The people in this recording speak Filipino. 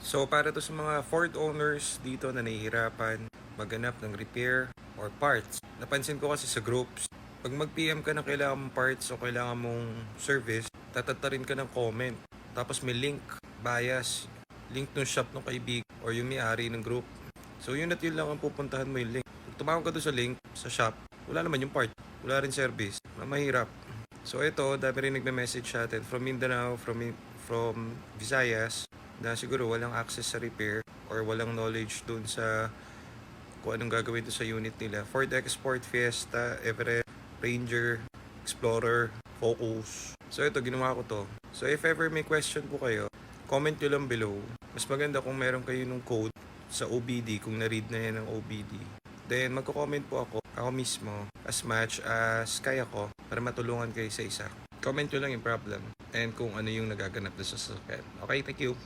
So para to sa mga Ford owners dito na nahihirapan maghanap ng repair or parts. Napansin ko kasi sa groups, pag mag-PM ka na kailangan mong parts o kailangan mong service, tatatarin ka ng comment. Tapos may link, bias, link ng shop ng kaibig or yung may-ari ng group. So yun at yun lang ang pupuntahan mo yung link. Pag tumawag ka doon sa link, sa shop, wala naman yung part. Wala rin service. Mahirap. So ito, dami rin nagme-message sa atin from Mindanao, from Visayas, na siguro walang access sa repair or walang knowledge dun sa kung anong gagawin doon sa unit nila. Ford Export, Fiesta, Everest, Ranger, Explorer, Focus. So ito, ginawa ko to. So if ever may question po kayo, comment nyo lang below. Mas maganda kung meron kayo nung code sa OBD, kung na-read na yan ng OBD. Then magko-comment po ako mismo, as much as kaya ko, para matulungan kayo sa isa. Comment nyo lang yung problem and kung ano yung nagaganap doon sa sasakyan. Okay, thank you.